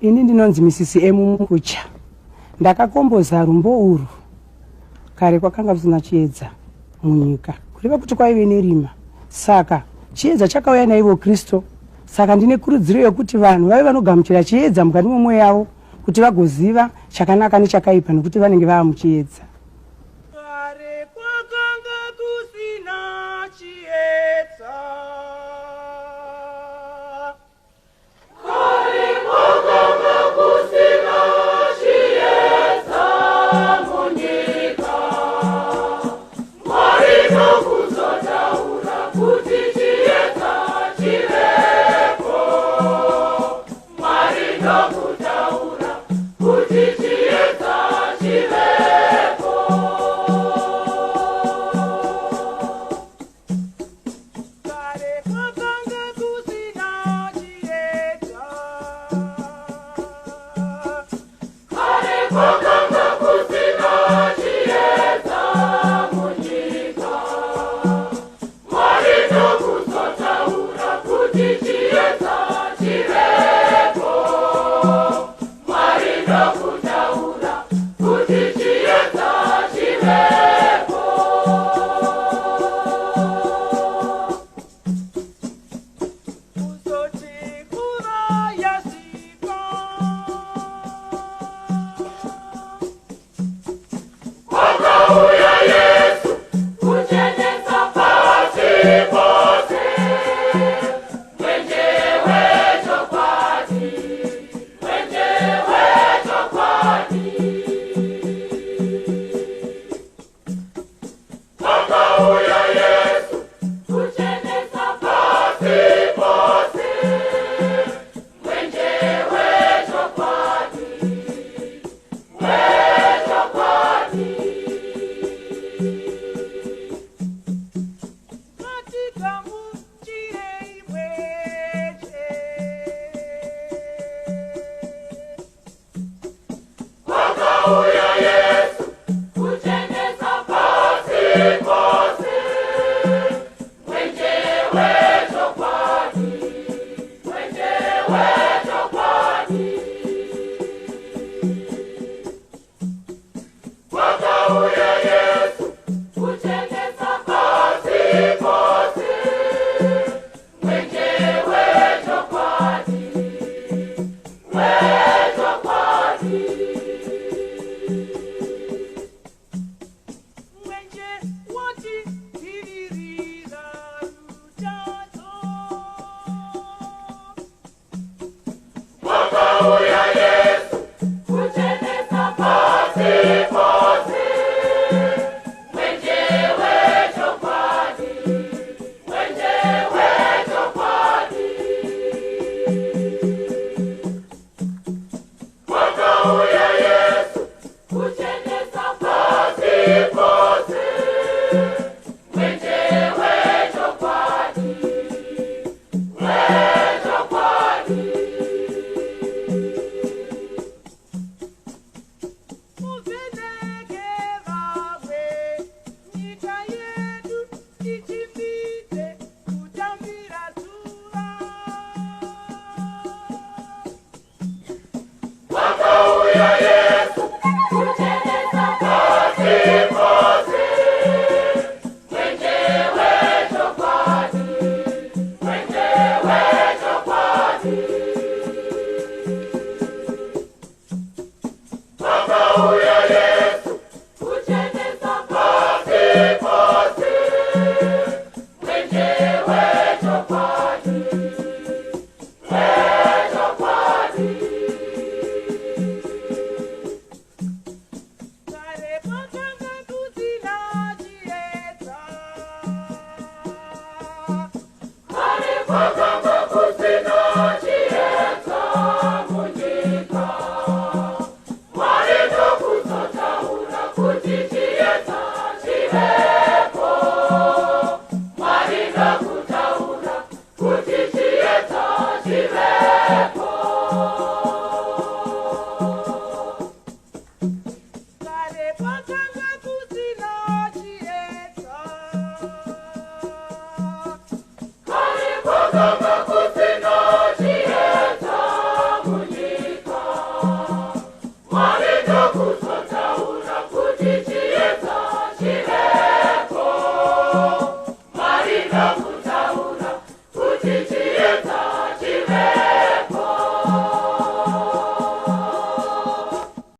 Ini ndinonzi Misisi Emumukucha. Ndakakomboza rumbo uru. Kare kwakanga kusina chiedza munyika. Kureva kuti kwaive nerima. Saka chiedza chakauya naivo Kristo. Saka ndine kurudziro yokuti vanhu vave vanogamuchira chiedza mukati momwoyo yavo kuti vagoziva chakanaka nechakaipa nekuti vanenge vava muchiedza. Kare kwakanga kusina chiedza. Kare kwakanga kusina chiedza munyika. Mwari ndokuzotaura kuti chiedza chivepo. Mwari ndokutaura kuti chiedza chivepo. Kare kwakanga kusina chiedza. Kare kwakanga kusina chiedza munyika. Mwari ndokuzotaura kuti chiedza chivepo. Mwari ndokutaura kuti chiedza chivepo. Kuzoti kuva yasika. Kwakauya Yesu kuchenesa pasi pose. Mwenjewe chokwadi, mwenjewe chokwadi. Kwakauya Yesu kuchenesa pasi pose. Mwenjewe chokwadi, chokwadi. Katika muchire imweche. Kwakauya Yesu kuchenesa pasi pose. Mwenjewe chokwadi, mwenjewe chokwadi. Kwakauya Yesu kuchenesa pasi pose. Mwenjewe chokwadi, chokwadi. Mwenje woti viririra lutato. Kwakauya Yesu kuchenesa pasi pose. Mwenjewe chokwadi, mwenjewe chokwadi. Kwakauya Yesu kuchenesa pasi pose. Mwenjewe chokwadi, chokwadi. Usineke vawe, nyika yedu ichipite kutambira zuva. Kwakauya Yesu kuchenesa pasi pose. Mwenjewe chokwadi, mwenjewe chokwadi. Kwakauya Yesu kuchenesa pasi pose. Mwenjewe chokwadi, chokwadi. Kare kwakanga kusina chiedza. Kare kwakanga kusina chiedza munyika. Mwari ndokuzotaura kuti chiedza chivepo. Mwari ndokutaura kuti chiedza chivepo.